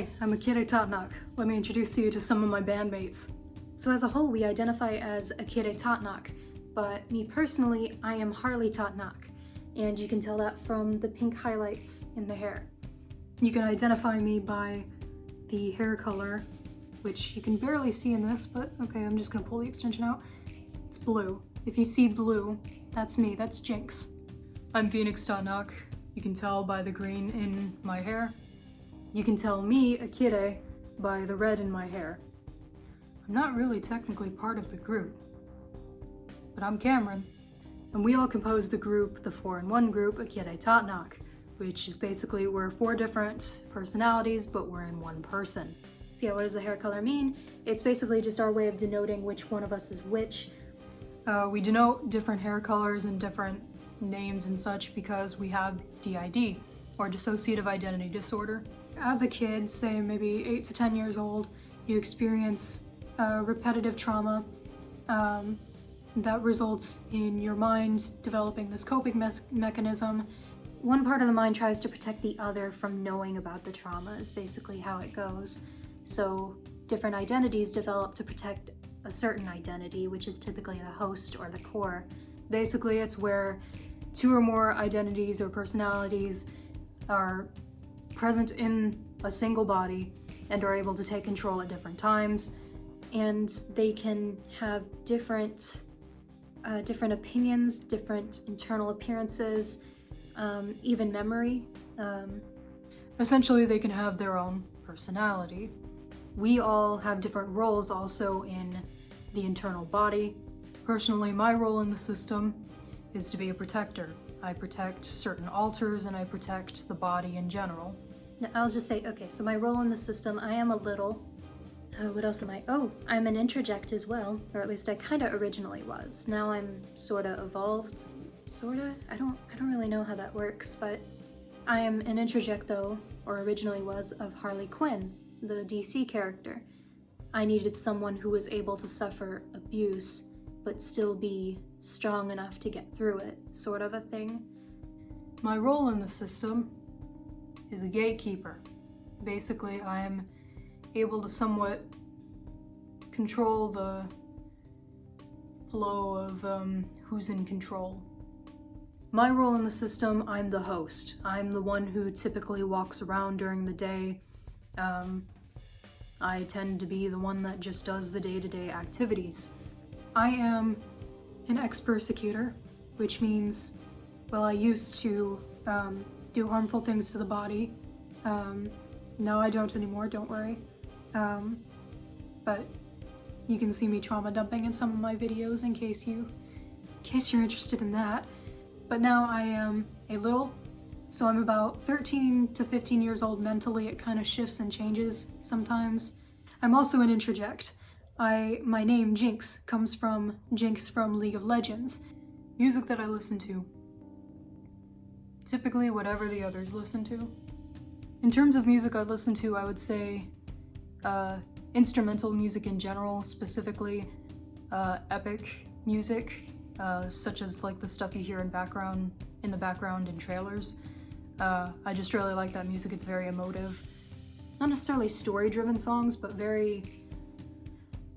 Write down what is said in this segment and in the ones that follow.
Hey, I'm Akire Tatnak. Let me introduce you to some of my bandmates. So as a whole, we identify as Akire Tatnak, but me personally, I am Harley Tatnak, and you can tell that from the pink highlights in the hair. You can identify me by the hair color, which you can barely see in this, but okay, I'm just gonna pull the extension out. It's blue. If you see blue, that's me, that's Jinx. I'm Phoenix Tatnak. You can tell by the green in my hair. You can tell me, Akire, by the red in my hair. I'm not really technically part of the group, but I'm Kameron, and we all compose the group, the 4-in-1 group, Akire Tatnak, which is basically we're 4 different personalities, but we're in one person. So yeah, what does the hair color mean? It's basically just our way of denoting which one of us is which. We denote different hair colors and different names and such because we have DID, or dissociative identity disorder. As a kid, say maybe 8 to 10 years old, you experience repetitive trauma that results in your mind developing this coping mechanism. One part of the mind tries to protect the other from knowing about the trauma is basically how it goes. So different identities develop to protect a certain identity, which is typically the host or the core. Basically, it's where 2 or more identities or personalities are present in a single body and are able to take control at different times, and they can have different opinions, different internal appearances, even memory. Essentially, they can have their own personality. We all have different roles also in the internal body. Personally, my role in the system is to be a protector. I protect certain alters and I protect the body in general. Now, I'll just say, okay, so my role in the system, I am a little, what else am I? Oh, I'm an introject as well, or at least I kind of originally was. Now I'm sort of evolved, sort of? I don't really know how that works, but I am an introject though, or originally was, of Harley Quinn, the DC character. I needed someone who was able to suffer abuse, but still be strong enough to get through it, sort of a thing. My role in the system is a gatekeeper. Basically, I am able to somewhat control the flow of who's in control. My role in the system, I'm the host. I'm the one who typically walks around during the day. I tend to be the one that just does the day-to-day activities. I am an ex-persecutor, which means, well, I used to do harmful things to the body. No, I don't anymore, don't worry. But you can see me trauma dumping in some of my videos in case you're interested in that. But now I am a little, so I'm about 13 to 15 years old mentally. It kind of shifts and changes sometimes. I'm also an introject. My name, Jinx, comes from Jinx from League of Legends. Music that I listen to. Typically whatever the others listen to. In terms of music I listen to, I would say instrumental music in general, specifically epic music, such as like the stuff you hear in the background in trailers. I just really like that music. It's very emotive. Not necessarily story-driven songs, but very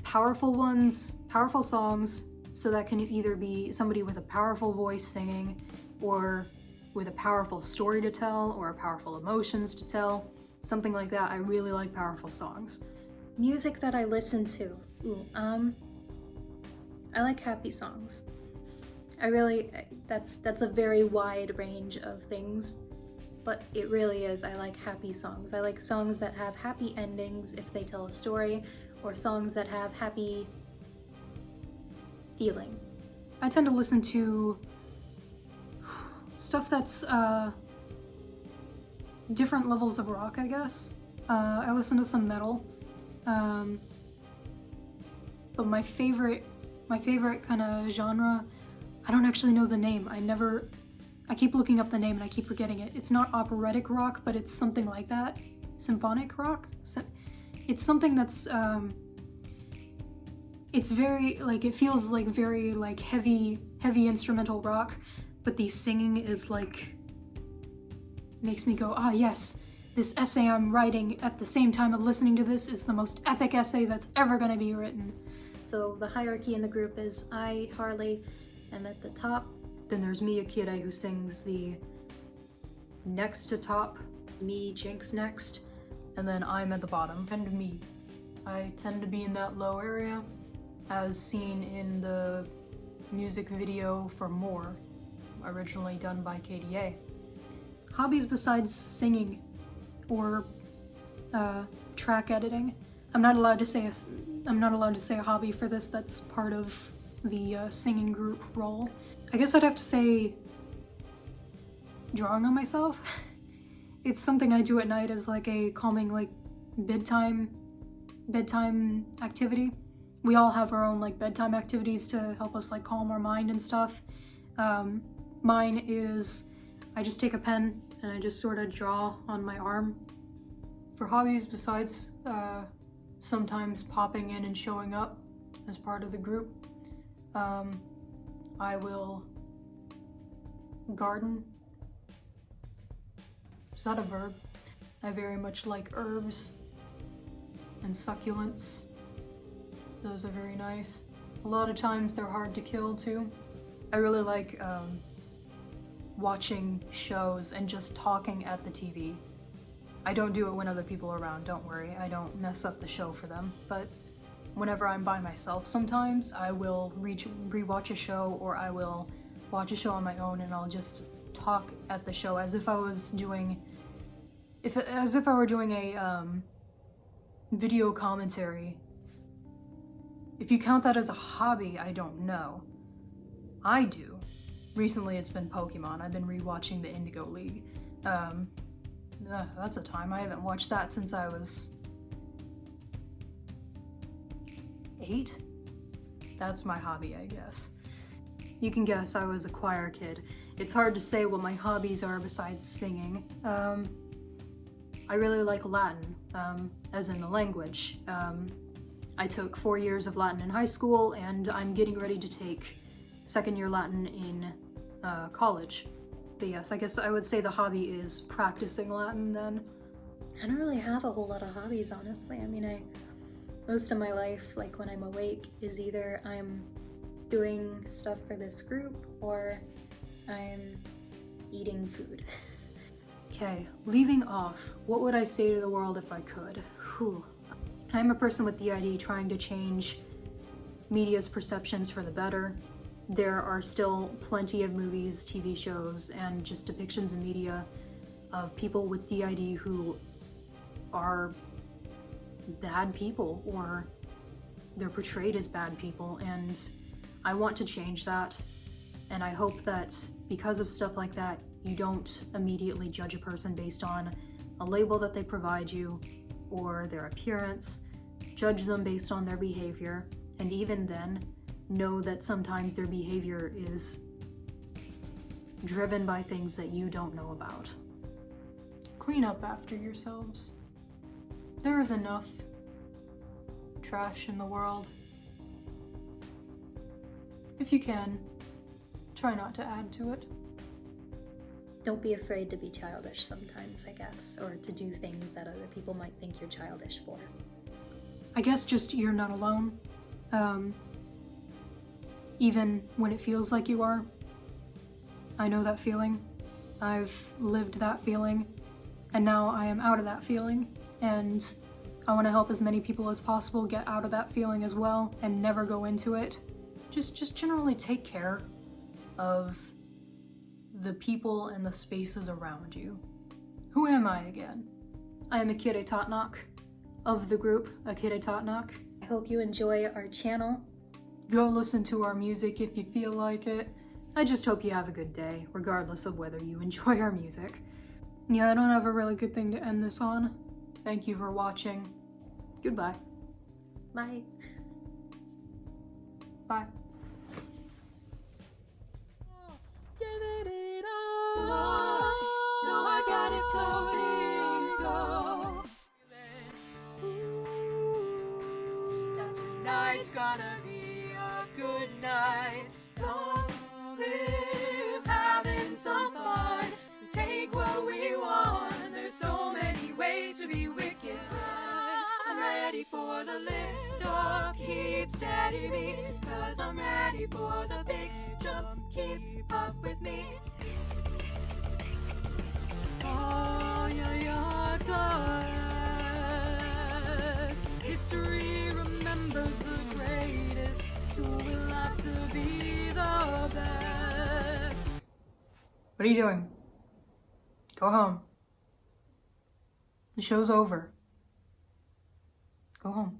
powerful ones, powerful songs, so that can either be somebody with a powerful voice singing, or with a powerful story to tell, or powerful emotions to tell, something like that. I really like powerful songs. Music that I listen to. I like happy songs. That's a very wide range of things, but it really is. I like happy songs. I like songs that have happy endings if they tell a story, or songs that have happy feeling. I tend to listen to stuff that's different levels of rock, I guess. I listen to some metal, but my favorite kind of genre, I don't actually know the name. I keep looking up the name and I keep forgetting it. It's not operatic rock, but it's something like that. Symphonic rock? It's something that's, it's very, like, it feels like very, like, heavy instrumental rock, but the singing is, like, makes me go, ah, yes, this essay I'm writing at the same time of listening to this is the most epic essay that's ever gonna be written. So the hierarchy in the group is I, Harley, and at the top, then there's me, Akire, who sings the next to top, me, Jinx next, and then I'm at the bottom, and me. I tend to be in that low area, as seen in the music video for More, originally done by KDA. Hobbies besides singing or track editing. I'm not allowed to say a hobby for this. That's part of the singing group role. I guess I'd have to say drawing on myself. It's something I do at night as like a calming, like bedtime activity. We all have our own like bedtime activities to help us like calm our mind and stuff. Mine is I just take a pen and I just sort of draw on my arm. For hobbies besides sometimes popping in and showing up as part of the group, I will garden. Is that a verb? I very much like herbs and succulents. Those are very nice. A lot of times they're hard to kill too. I really like watching shows and just talking at the TV. I don't do it when other people are around, don't worry. I don't mess up the show for them. But whenever I'm by myself sometimes, I will rewatch a show, or I will watch a show on my own and I'll just talk at the show as if I was doing, as if I were doing a video commentary. If you count that as a hobby, I don't know. I do. Recently it's been Pokemon. I've been rewatching the Indigo League. That's a time. I haven't watched that since I was 8. That's my hobby, I guess. You can guess I was a choir kid. It's hard to say what my hobbies are besides singing. I really like Latin, as in the language. I took 4 years of Latin in high school, and I'm getting ready to take second year Latin in college. But yes, I guess I would say the hobby is practicing Latin then. I don't really have a whole lot of hobbies, honestly. I mean, most of my life, like when I'm awake, is either I'm doing stuff for this group or I'm eating food. Okay, leaving off, what would I say to the world if I could? Whew. I'm a person with DID trying to change media's perceptions for the better. There are still plenty of movies, TV shows, and just depictions in media of people with DID who are bad people, or they're portrayed as bad people, and I want to change that. And I hope that because of stuff like that, you don't immediately judge a person based on a label that they provide you or their appearance. Judge them based on their behavior, and even then, know that sometimes their behavior is driven by things that you don't know about. Clean up after yourselves. There is enough trash in the world. If you can, try not to add to it. Don't be afraid to be childish sometimes, I guess, or to do things that other people might think you're childish for. I guess just you're not alone. Even when it feels like you are. I know that feeling. I've lived that feeling, and now I am out of that feeling, and I want to help as many people as possible get out of that feeling as well and never go into it. Just generally take care of the people and the spaces around you. Who am I again? I am Akire Tatnak, of the group Akire Tatnak. I hope you enjoy our channel. Go listen to our music if you feel like it. I just hope you have a good day, regardless of whether you enjoy our music. Yeah, I don't have a really good thing to end this on. Thank you for watching. Goodbye. Bye. Bye. No, I got it, so here you go. Now tonight's gonna be a good night. Long live having some fun. Take what we want. There's so many steady me, 'cause I'm ready for the big jump. Keep up with me. All your daughters. History remembers the greatest, so we'll have to be the best. What are you doing? Go home. The show's over. Go home.